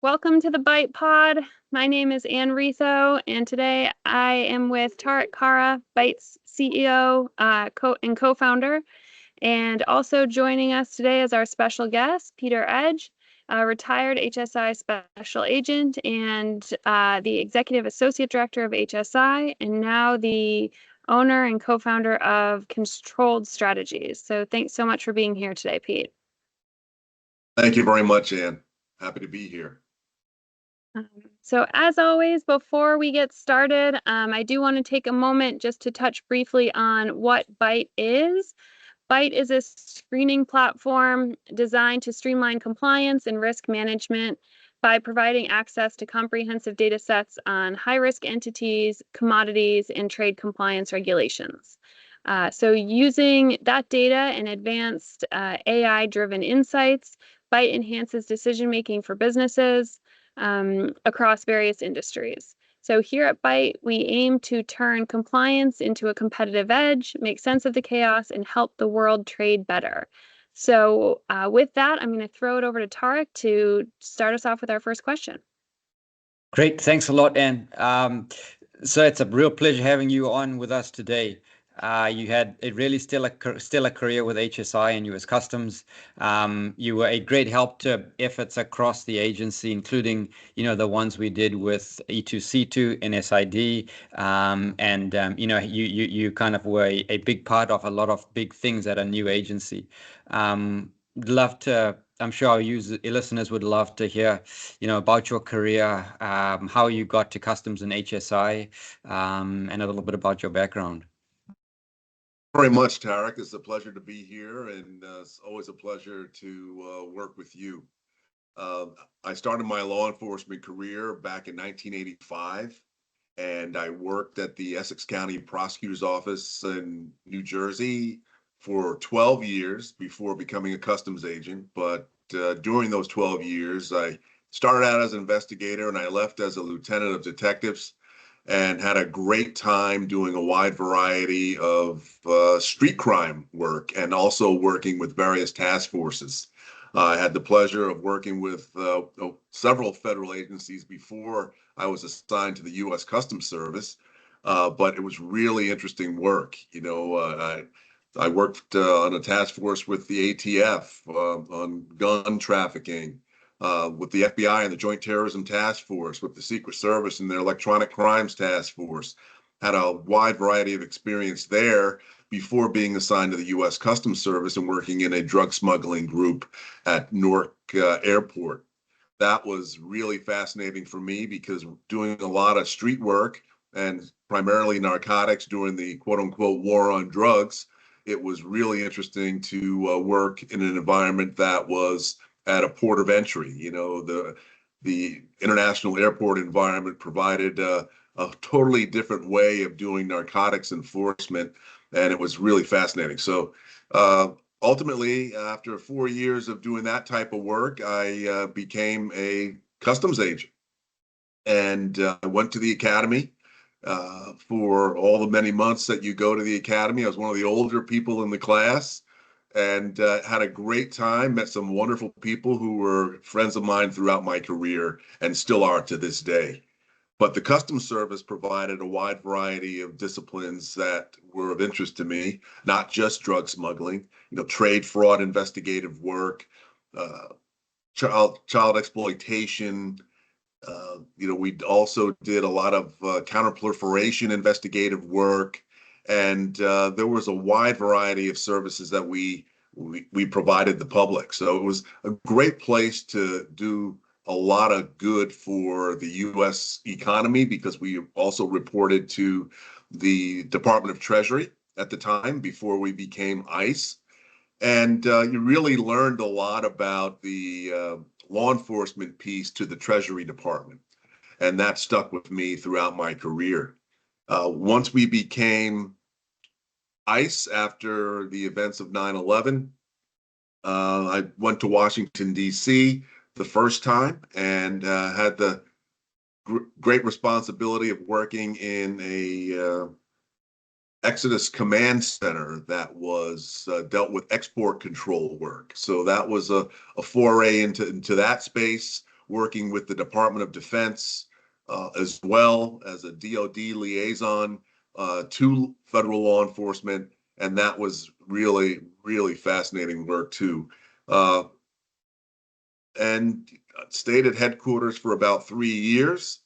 Welcome to the Byte Pod. My name is Ann Ritho, and today I am with Tarek Kara, Byte's CEO and co-founder. And also joining us today is our special guest, Peter Edge, a retired HSI special agent and the executive associate director of HSI, and now the owner and co-founder of Controlled Strategies. So thanks so much for being here today, Pete. Thank you very much, Ann. Happy to be here. So as always, before we get started, I do want to take a moment just to touch briefly on what Byte is. Byte is a screening platform designed to streamline compliance and risk management by providing access to comprehensive data sets on high-risk entities, commodities, and trade compliance regulations. So using that data and advanced AI-driven insights, Byte enhances decision-making for businesses across various industries. So here at Byte, we aim to turn compliance into a competitive edge, make sense of the chaos, and help the world trade better. So with that, I'm going to throw it over to Tarek to start us off with our first question. Great. Thanks a lot, Ann. So it's a real pleasure having you on with us today. You had a really stellar career with HSI and U.S. Customs. You were a great help to efforts across the agency, including, the ones we did with E2C2, NSID, you kind of were a big part of a lot of big things at a new agency. I'm sure our listeners would love to hear, about your career, how you got to Customs and HSI, and a little bit about your background. Very much, Tarek. It's a pleasure to be here, and it's always a pleasure to work with you. I started my law enforcement career back in 1985, and I worked at the Essex County Prosecutor's Office in New Jersey for 12 years before becoming a customs agent. But during those 12 years, I started out as an investigator, and I left as a lieutenant of detectives, and had a great time doing a wide variety of street crime work and also working with various task forces. I had the pleasure of working with several federal agencies before I was assigned to the U.S. Customs Service, but it was really interesting work. I worked on a task force with the ATF on gun trafficking, with the FBI and the Joint Terrorism Task Force, with the Secret Service and their Electronic Crimes Task Force. Had a wide variety of experience there before being assigned to the U.S. Customs Service and working in a drug smuggling group at Newark Airport. That was really fascinating for me because doing a lot of street work and primarily narcotics during the quote-unquote war on drugs, it was really interesting to work in an environment that was at a port of entry. The international airport environment provided a totally different way of doing narcotics enforcement, and it was really fascinating. So ultimately, after 4 years of doing that type of work, I became a customs agent, and I went to the academy for all the many months that you go to the academy. I was one of the older people in the class, and had a great time, met some wonderful people who were friends of mine throughout my career and still are to this day. But the Customs Service provided a wide variety of disciplines that were of interest to me, not just drug smuggling, trade fraud investigative work, child exploitation. We also did a lot of counterproliferation investigative work. And there was a wide variety of services that we provided the public. So it was a great place to do a lot of good for the U.S. economy, because we also reported to the Department of Treasury at the time before we became ICE. And you really learned a lot about the law enforcement piece to the Treasury Department. And that stuck with me throughout my career. Once we became ICE after the events of 9/11, I went to Washington, D.C. the first time, and had the great responsibility of working in a Exodus Command Center that was dealt with export control work. So that was a foray into that space, working with the Department of Defense as well as a DoD liaison to federal law enforcement. And that was really, really fascinating work too. And stayed at headquarters for about 3 years.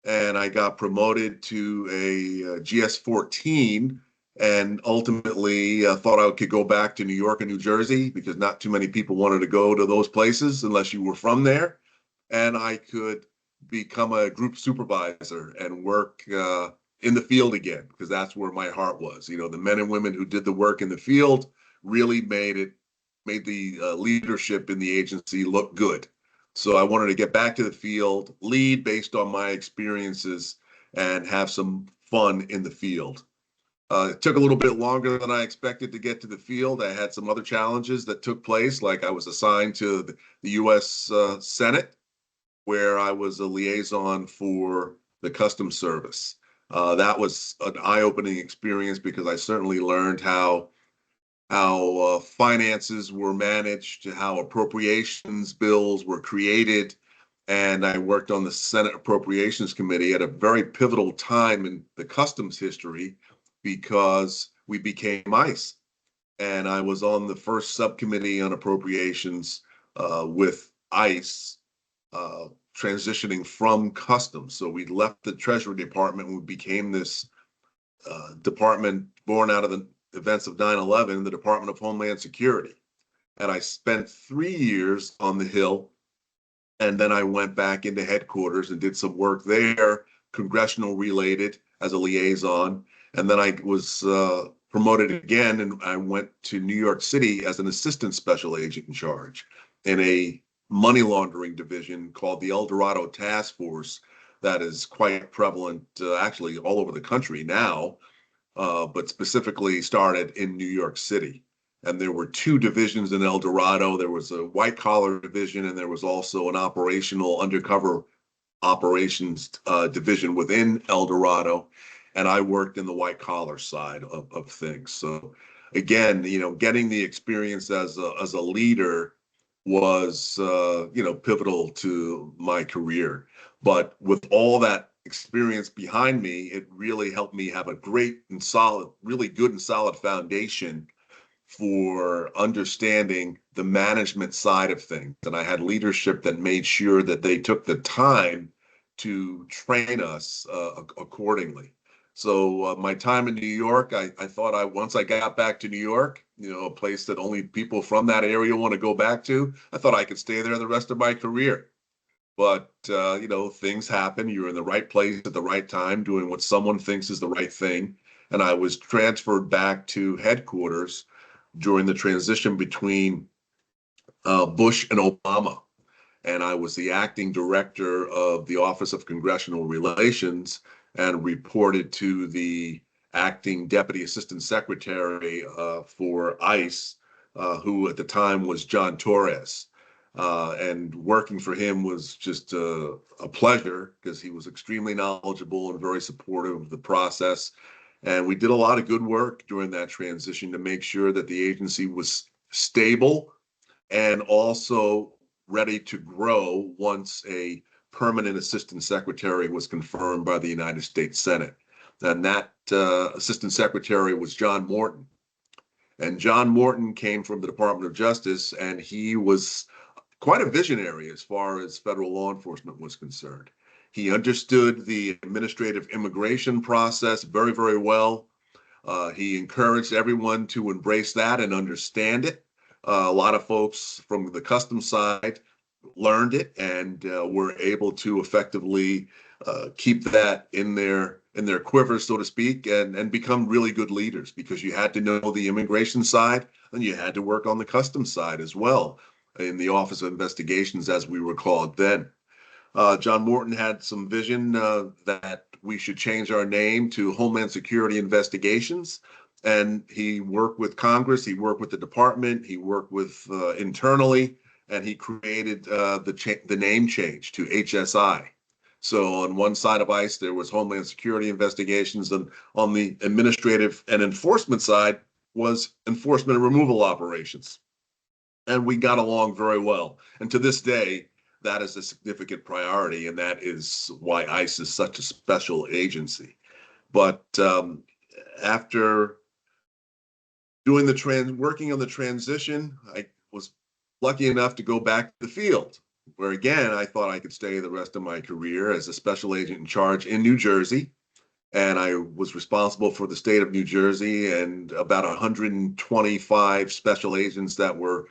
And I got promoted to a GS-14 and ultimately thought I could go back to New York and New Jersey because not too many people wanted to go to those places unless you were from there. And I could become a group supervisor and work in the field again, because that's where my heart was. You know, the men and women who did the work in the field really made the leadership in the agency look good. So I wanted to get back to the field, lead based on my experiences, and have some fun in the field. It took a little bit longer than I expected to get to the field. I had some other challenges that took place, like I was assigned to the U.S. Senate, where I was a liaison for the Customs Service. That was an eye-opening experience because I certainly learned how finances were managed, how appropriations bills were created, and I worked on the Senate Appropriations Committee at a very pivotal time in the customs history because we became ICE. And I was on the first subcommittee on appropriations with ICE transitioning from customs. So we left the Treasury Department and we became this department born out of the events of 9/11, the Department of Homeland Security. And I spent 3 years on the Hill. And then I went back into headquarters and did some work there, congressional related, as a liaison. And then I was promoted again, and I went to New York City as an assistant special agent in charge in a money laundering division called the El Dorado Task Force that is quite prevalent actually all over the country now, but specifically started in New York City. And there were 2 divisions in El Dorado. There was a white collar division, and there was also an operational undercover operations division within El Dorado. And I worked in the white collar side of things. So again, you know, getting the experience as a leader was, you know, pivotal to my career. But with all that experience behind me, it really helped me have a great and solid, really good and solid foundation for understanding the management side of things. And I had leadership that made sure that they took the time to train us accordingly. So my time in New York, I thought once I got back to New York, you know, a place that only people from that area want to go back to, I thought I could stay there the rest of my career. But, you know, things happen. You're in the right place at the right time, doing what someone thinks is the right thing. And I was transferred back to headquarters during the transition between Bush and Obama. And I was the acting director of the Office of Congressional Relations and reported to the acting deputy assistant secretary for ICE, who at the time was John Torres. And working for him was just a pleasure because he was extremely knowledgeable and very supportive of the process. And we did a lot of good work during that transition to make sure that the agency was stable and also ready to grow once a permanent assistant secretary was confirmed by the United States Senate. And that assistant secretary was John Morton. And John Morton came from the Department of Justice, and he was quite a visionary as far as federal law enforcement was concerned. He understood the administrative immigration process very, very well. He encouraged everyone to embrace that and understand it. A lot of folks from the customs side learned it and were able to effectively keep that in their quiver, so to speak, and become really good leaders, because you had to know the immigration side and you had to work on the customs side as well in the Office of Investigations, as we were called then. John Morton had some vision that we should change our name to Homeland Security Investigations. And he worked with Congress, he worked with the department, he worked with internally, and he created the name change to HSI. So on one side of ICE, there was Homeland Security Investigations, and on the administrative and enforcement side was Enforcement and Removal Operations. And we got along very well. And to this day, that is a significant priority, and that is why ICE is such a special agency. But after working on the transition, I was lucky enough to go back to the field, where again, I thought I could stay the rest of my career as a special agent in charge in New Jersey. And I was responsible for the state of New Jersey and about 125 special agents that were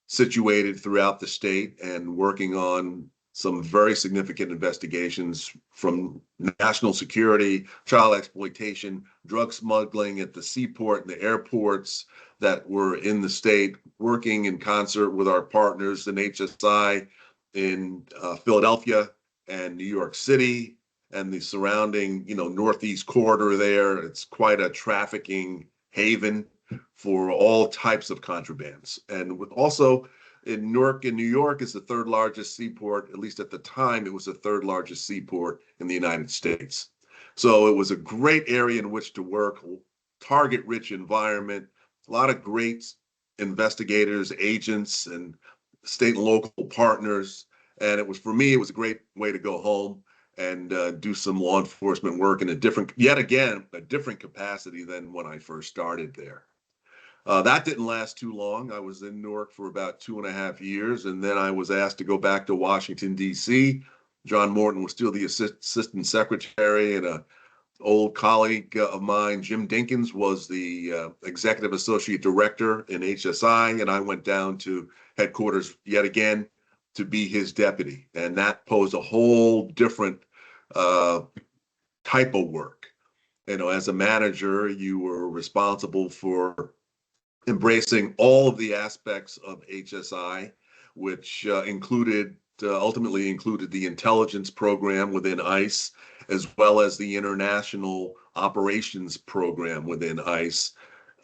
situated throughout the state and working on some very significant investigations from national security, child exploitation, drug smuggling at the seaport and the airports that were in the state, working in concert with our partners in HSI in Philadelphia and New York City and the surrounding, Northeast corridor there. It's quite a trafficking haven for all types of contrabands. And with also in Newark, in New York, is the third largest seaport. At least at the time, it was the third largest seaport in the United States. So it was a great area in which to work, target-rich environment, a lot of great investigators, agents, and state and local partners. And for me, it was a great way to go home and do some law enforcement work in a different capacity than when I first started there. That didn't last too long. I was in Newark for about 2.5 years, and then I was asked to go back to Washington, D.C. John Morton was still the assistant secretary, and an old colleague of mine, Jim Dinkins, was the executive associate director in HSI, and I went down to headquarters yet again to be his deputy. And that posed a whole different type of work. As a manager, you were responsible for embracing all of the aspects of HSI, which ultimately included the intelligence program within ICE, as well as the international operations program within ICE.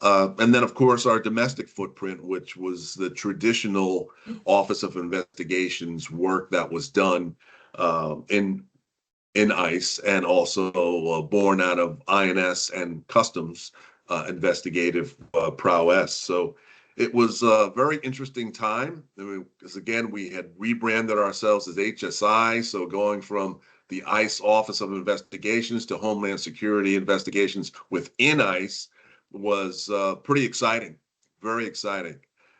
And then, of course, our domestic footprint, which was the traditional Office of Investigations work that was done in ICE, and also born out of INS and Customs investigative prowess. So it was a very interesting time, because again, we had rebranded ourselves as HSI. So going from the ICE Office of Investigations to Homeland Security Investigations within ICE was pretty exciting, very exciting.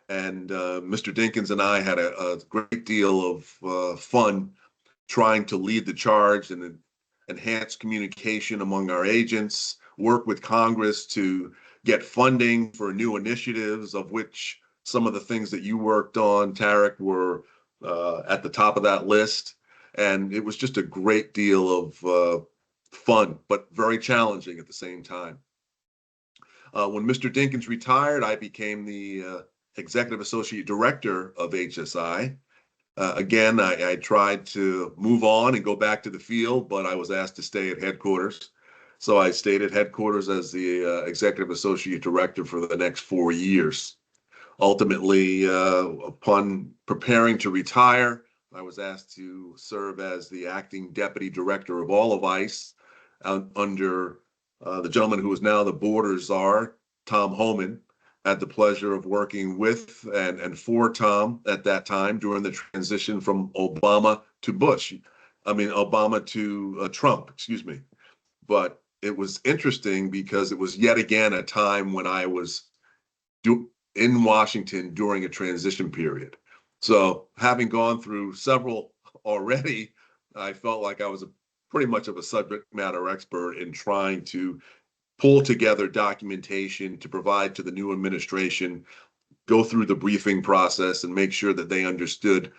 And Mr. Dinkins and I had a great deal of fun trying to lead the charge and enhance communication among our agents, work with Congress to get funding for new initiatives, of which some of the things that you worked on, Tarek, were at the top of that list. And it was just a great deal of fun, but very challenging at the same time. When Mr. Dinkins retired, I became the executive associate director of HSI. Again, I tried to move on and go back to the field, but I was asked to stay at headquarters. So I stayed at headquarters as the executive associate director for the next 4 years. Ultimately, upon preparing to retire, I was asked to serve as the acting deputy director of all of ICE under the gentleman who is now the border czar, Tom Homan. Had the pleasure of working with and for Tom at that time during the transition from Obama to Trump, excuse me. But it was interesting because it was yet again a time when I was in Washington during a transition period. So having gone through several already, I felt like I was pretty much of a subject matter expert in trying to pull together documentation to provide to the new administration, go through the briefing process, and make sure that they understood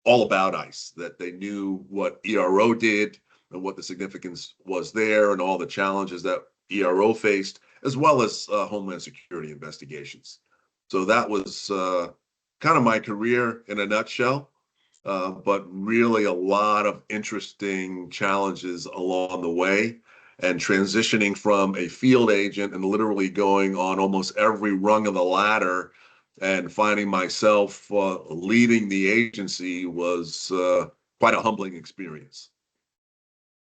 all about ICE, that they knew what ERO did and what the significance was there and all the challenges that ERO faced, as well as Homeland Security Investigations. So that was kind of my career in a nutshell, but really a lot of interesting challenges along the way. And transitioning from a field agent and literally going on almost every rung of the ladder and finding myself leading the agency was quite a humbling experience.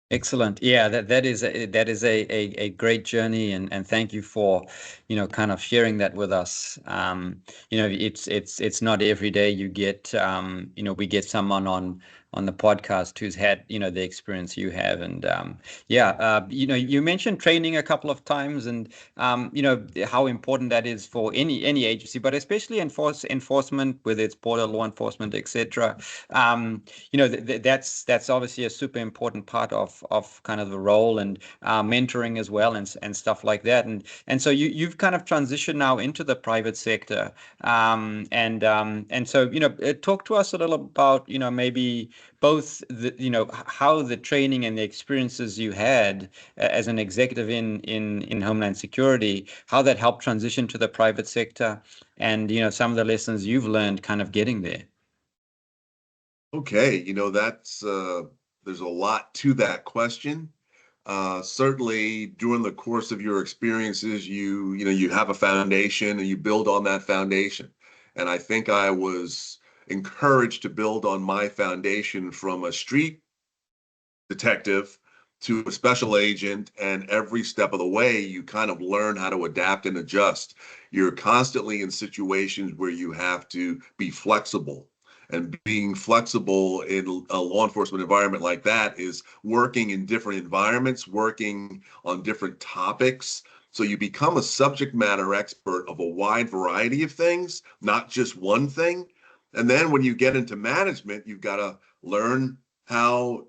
Excellent. Yeah, that is a great journey, and thank you for, kind of sharing that with us. It's not every day you get, we get someone on the podcast who's had, the experience you have. And yeah, you mentioned training a couple of times, and how important that is for any agency, but especially enforcement, whether it's border law enforcement, etc. That's obviously a super important part of kind of the role, and mentoring as well, and stuff like that. And so you've kind of transitioned now into the private sector, and so talk to us a little about maybe both how the training and the experiences you had as an executive in Homeland Security, how that helped transition to the private sector, and some of the lessons you've learned kind of getting there. Okay, that's there's a lot to that question. Certainly during the course of your experiences, you have a foundation and you build on that foundation. And I think I was encouraged to build on my foundation from a street detective to a special agent, and every step of the way you kind of learn how to adapt and adjust. You're constantly in situations where you have to be flexible, and being flexible in a law enforcement environment like that is working in different environments, working on different topics. So you become a subject matter expert of a wide variety of things, not just one thing. And then when you get into management, you've got to learn how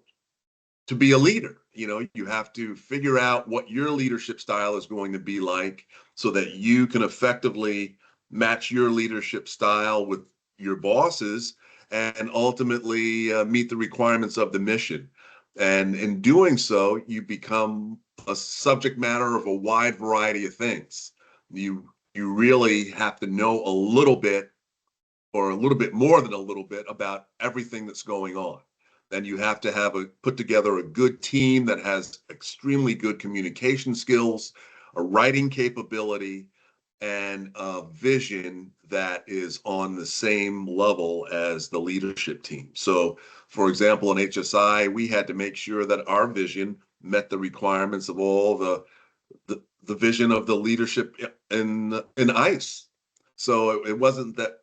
to be a leader. You have to figure out what your leadership style is going to be like so that you can effectively match your leadership style with your bosses and ultimately meet the requirements of the mission. And in doing so, you become a subject matter of a wide variety of things. You really have to know a little bit, or a little bit more than a little bit, about everything that's going on. Then you have to put together a good team that has extremely good communication skills, a writing capability, and a vision that is on the same level as the leadership team. So, for example, in HSI, we had to make sure that our vision met the requirements of all the vision of the leadership in ICE. So it wasn't that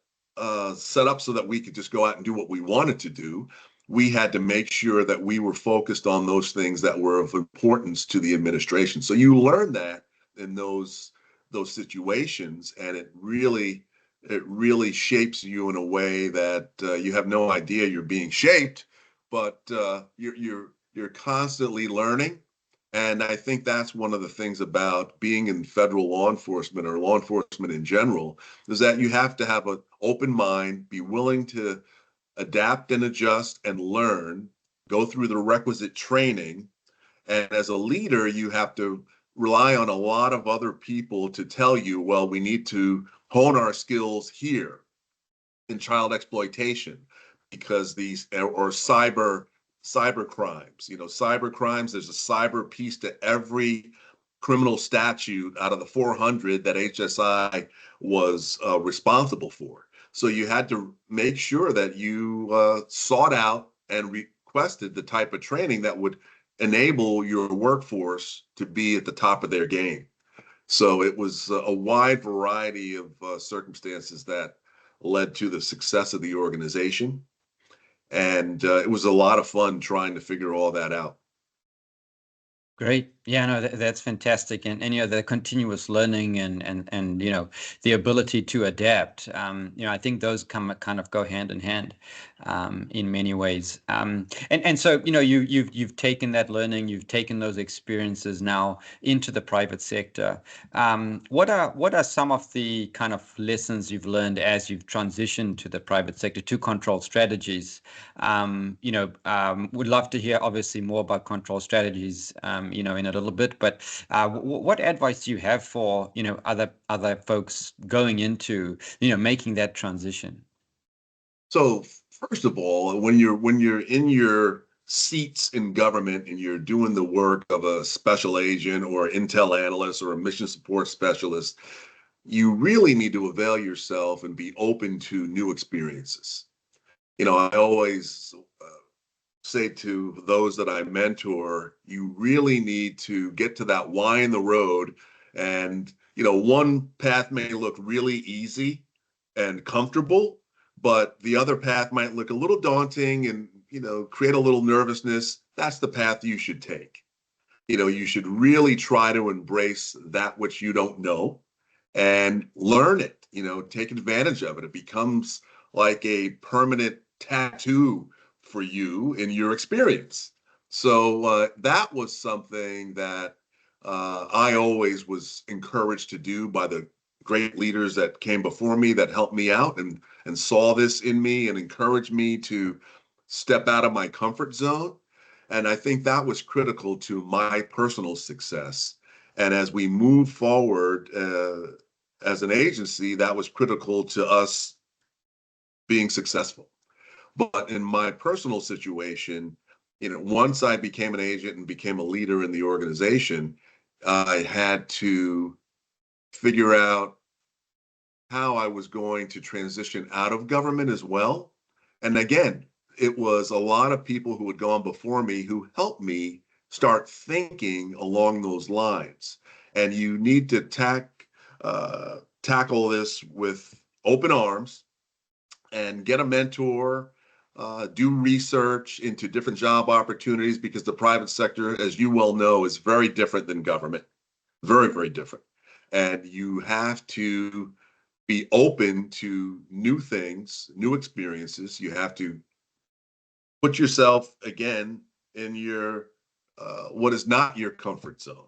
set up so that we could just go out and do what we wanted to do. We had to make sure that we were focused on those things that were of importance to the administration. So you learn that in those situations, and it really shapes you in a way that you have no idea you're being shaped, but you're constantly learning. And I think that's one of the things about being in federal law enforcement, or law enforcement in general, is that you have to have an open mind, be willing to adapt and adjust and learn, go through the requisite training. And as a leader, you have to rely on a lot of other people to tell you, well, we need to hone our skills here in child exploitation, because these, or cyber crimes, cyber crimes, there's a cyber piece to every criminal statute out of the 400 that HSI was responsible for. So you had to make sure that you sought out and requested the type of training that would enable your workforce to be at the top of their game. So it was a wide variety of circumstances that led to the success of the organization. And it was a lot of fun trying to figure all that out. Great. Yeah, no, that's fantastic. And the continuous learning, and the ability to adapt. I think those kind of go hand in hand in many ways. And so, you've taken that learning, you've taken those experiences now into the private sector. What are some of the kind of lessons you've learned as you've transitioned to the private sector, to control strategies? Would love to hear obviously more about control strategies, in a little bit, but what advice do you have for, other folks going into, making that transition? So first of all, when you're in your seats in government and you're doing the work of a special agent or intel analyst or a mission support specialist, you really need to avail yourself and be open to new experiences. I always say to those that I mentor, you really need to get to that Y in the road. And, one path may look really easy and comfortable, but the other path might look a little daunting and, create a little nervousness. That's the path you should take. You should really try to embrace that which you don't know and learn it, take advantage of it. It becomes like a permanent tattoo for you in your experience. So that was something that I always was encouraged to do by the great leaders that came before me that helped me out and saw this in me and encouraged me to step out of my comfort zone. And I think that was critical to my personal success. And as we move forward as an agency, that was critical to us being successful. But in my personal situation, once I became an agent and became a leader in the organization, I had to figure out how I was going to transition out of government as well. And again, it was a lot of people who had gone before me who helped me start thinking along those lines. And you need to tackle this with open arms and get a mentor, do research into different job opportunities, because the private sector, as you well know, is very different than government, very, very different. And you have to be open to new things, new experiences. You have to put yourself again in your what is not your comfort zone.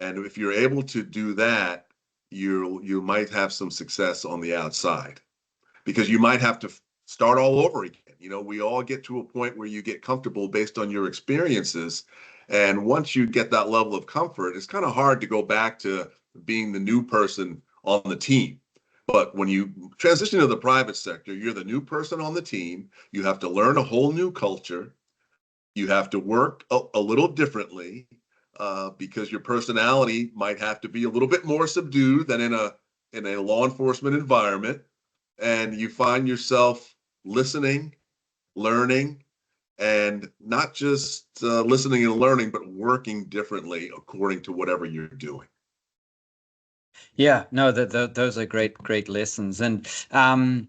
And if you're able to do that, you might have some success on the outside, because you might have to start all over again. We all get to a point where you get comfortable based on your experiences. And once you get that level of comfort, it's kind of hard to go back to being the new person on the team. But when you transition to the private sector, you're the new person on the team. You have to learn a whole new culture. You have to work a little differently because your personality might have to be a little bit more subdued than in a law enforcement environment. And you find yourself listening, learning, and not just listening and learning, but working differently according to whatever you're doing. Yeah, no, those are great lessons, and and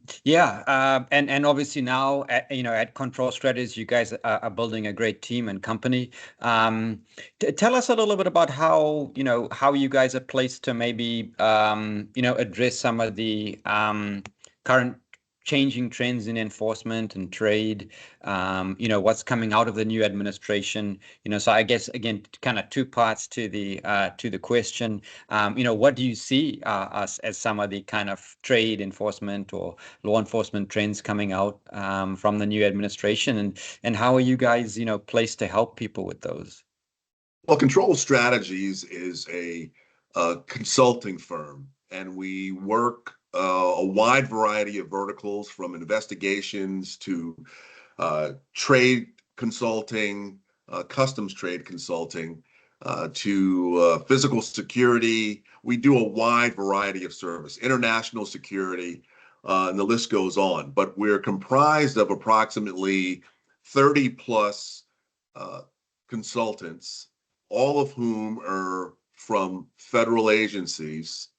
obviously now at Control Strategies, you guys are building a great team and company. Tell us a little bit about how you guys are placed to maybe address some of the current changing trends in enforcement and trade, what's coming out of the new administration, so I guess, again, kind of two parts to the question. What do you see as some of the kind of trade enforcement or law enforcement trends coming out from the new administration, and how are you guys, placed to help people with those? Well, Control Strategies is a consulting firm, and we work a wide variety of verticals, from investigations to trade consulting, customs trade consulting, to physical security. We do a wide variety of service, international security, and the list goes on. But we're comprised of approximately 30 plus consultants, all of whom are from federal agencies.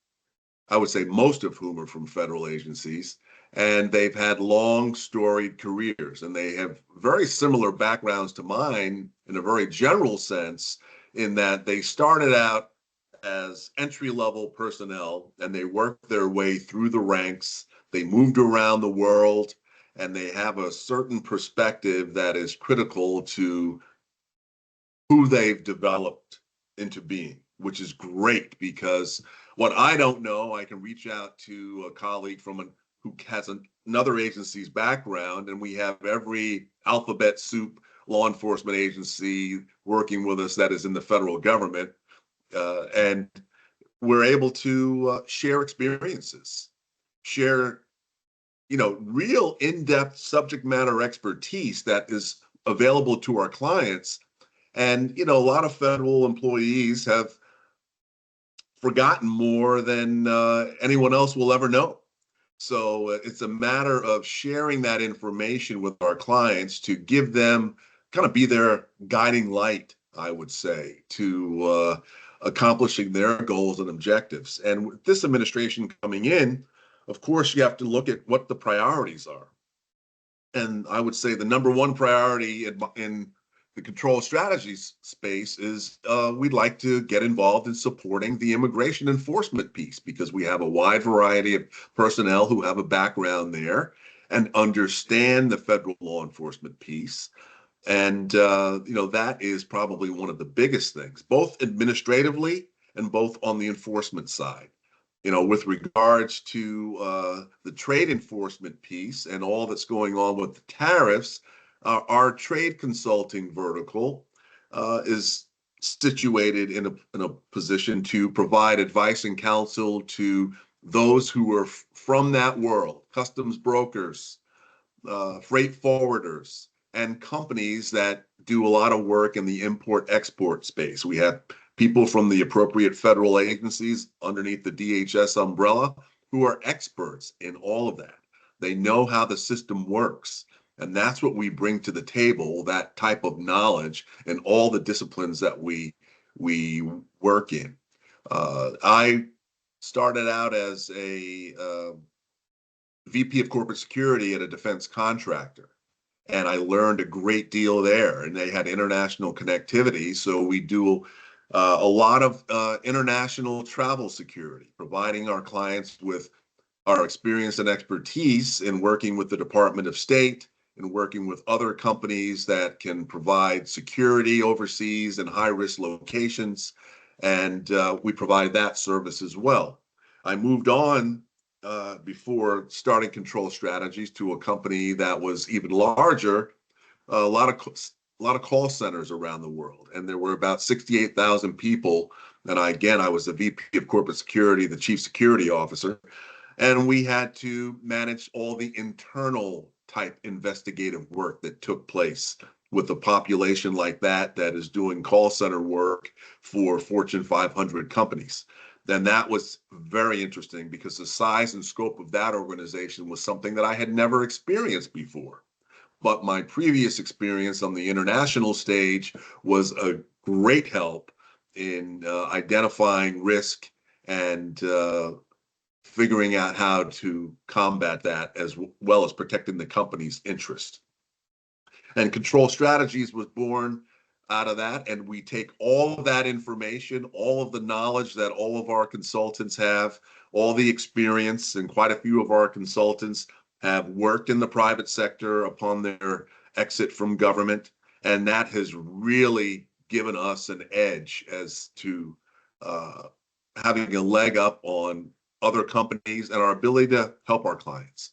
I would say most of whom are from federal agencies, and they've had long storied careers, and they have very similar backgrounds to mine in a very general sense, in that they started out as entry-level personnel and they worked their way through the ranks. They moved around the world, and they have a certain perspective that is critical to who they've developed into being, which is great, because what I don't know, I can reach out to a colleague who has another agency's background, and we have every alphabet soup law enforcement agency working with us that is in the federal government, and we're able to share experiences, share real in-depth subject matter expertise that is available to our clients. And a lot of federal employees have forgotten more than anyone else will ever know. So it's a matter of sharing that information with our clients to give them kind of be their guiding light, I would say, to accomplishing their goals and objectives. And with this administration coming in, of course, you have to look at what the priorities are. And I would say the number one priority in the control strategies space is we'd like to get involved in supporting the immigration enforcement piece because we have a wide variety of personnel who have a background there and understand the federal law enforcement piece. And, that is probably one of the biggest things, both administratively and both on the enforcement side. With regards to the trade enforcement piece and all that's going on with the tariffs, our trade consulting vertical is situated in a position to provide advice and counsel to those who are from that world, customs brokers, freight forwarders, and companies that do a lot of work in the import-export space. We have people from the appropriate federal agencies underneath the DHS umbrella who are experts in all of that. They know how the system works. And that's what we bring to the table, that type of knowledge in all the disciplines that we work in. I started out as a VP of corporate security at a defense contractor. And I learned a great deal there. And they had international connectivity. So we do a lot of international travel security, providing our clients with our experience and expertise in working with the Department of State and working with other companies that can provide security overseas in high-risk locations. And we provide that service as well. I moved on before starting Control Strategies to a company that was even larger, a lot of call centers around the world, and there were about 68,000 people. And I was the VP of Corporate Security, the Chief Security Officer, and we had to manage all the internal type investigative work that took place with a population like that is doing call center work for Fortune 500 companies. Then that was very interesting because the size and scope of that organization was something that I had never experienced before. But my previous experience on the international stage was a great help in identifying risk and figuring out how to combat that as well as protecting the company's interest. And Control Strategies was born out of that. And we take all of that information, all of the knowledge that all of our consultants have, all the experience, and quite a few of our consultants have worked in the private sector upon their exit from government. And that has really given us an edge as to having a leg up on other companies and our ability to help our clients.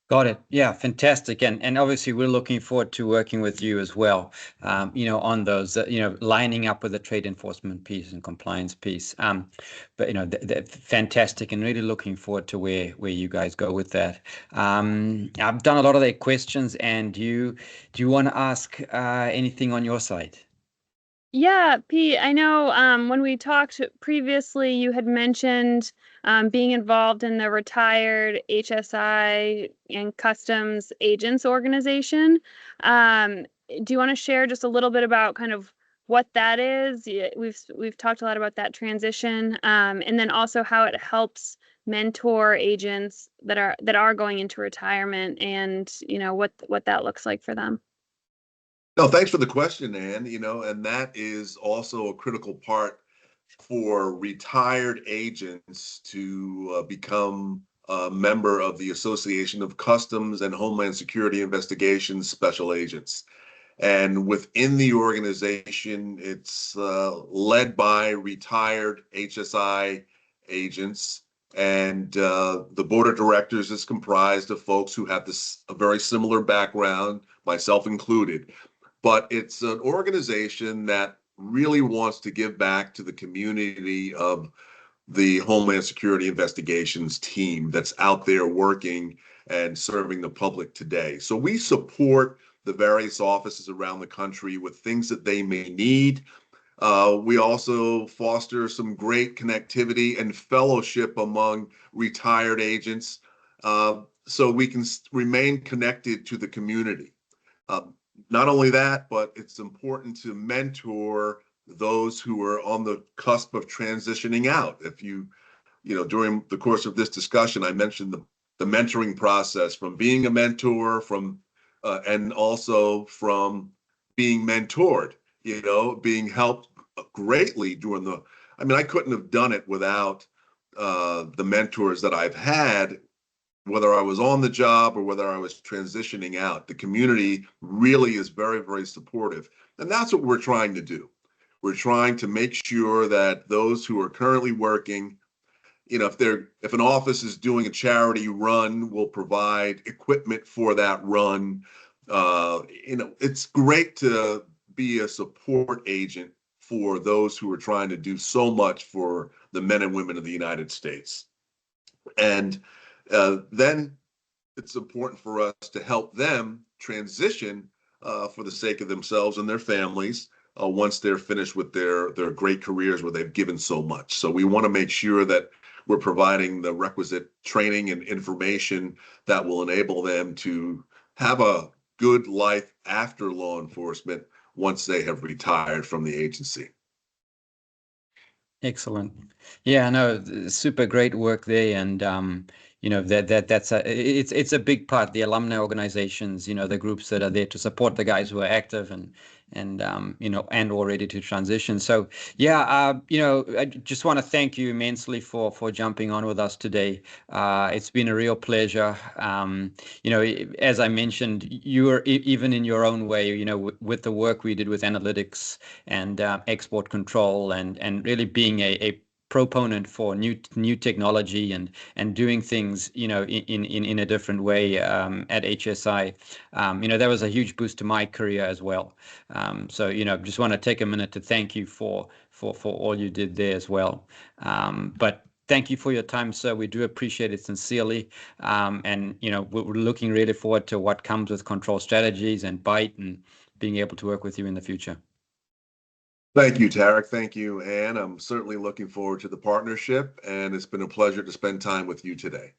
Got it. Yeah, fantastic. And obviously we're looking forward to working with you as well, on those, lining up with the trade enforcement piece and compliance piece. But fantastic, and really looking forward to where you guys go with that. I've done a lot of their questions, and do you want to ask anything on your side? Yeah, Pete, I know when we talked previously, you had mentioned being involved in the Retired HSI and Customs Agents Organization. Do you want to share just a little bit about kind of what that is? We've talked a lot about that transition, and then also how it helps mentor agents that are going into retirement, and what that looks like for them. No, thanks for the question, Ann. And that is also a critical part for retired agents to become a member of the Association of Customs and Homeland Security Investigations Special Agents. And within the organization, it's led by retired HSI agents. And the board of directors is comprised of folks who have a very similar background, myself included. But it's an organization that really wants to give back to the community of the Homeland Security Investigations team that's out there working and serving the public today. So we support the various offices around the country with things that they may need. We also foster some great connectivity and fellowship among retired agents, so we can remain connected to the community. Um, Not only that, but it's important to mentor those who are on the cusp of transitioning out. If during the course of this discussion, I mentioned the mentoring process, from being a mentor, and also from being mentored, being helped greatly I couldn't have done it without the mentors that I've had, whether I was on the job or whether I was transitioning out. The community really is very, very supportive. And that's what we're trying to do. We're trying to make sure that those who are currently working, if an office is doing a charity run, we'll provide equipment for that run. It's great to be a support agent for those who are trying to do so much for the men and women of the United States. And then it's important for us to help them transition for the sake of themselves and their families once they're finished with their great careers where they've given so much. So we want to make sure that we're providing the requisite training and information that will enable them to have a good life after law enforcement once they have retired from the agency. Excellent. Yeah, no, super great work there. And it's a big part, the alumni organizations, the groups that are there to support the guys who are active and or ready to transition. So yeah, I just want to thank you immensely for jumping on with us today. It's been a real pleasure. As I mentioned, you are even in your own way, with the work we did with analytics and export control and really being a proponent for new technology and doing things in a different way at HSI. That was a huge boost to my career as well. So just want to take a minute to thank you for all you did there as well. But thank you for your time, sir. We do appreciate it sincerely. And we're looking really forward to what comes with Control Strategies and Byte, and being able to work with you in the future. Thank you, Tarek. Thank you, Ann. I'm certainly looking forward to the partnership, and it's been a pleasure to spend time with you today.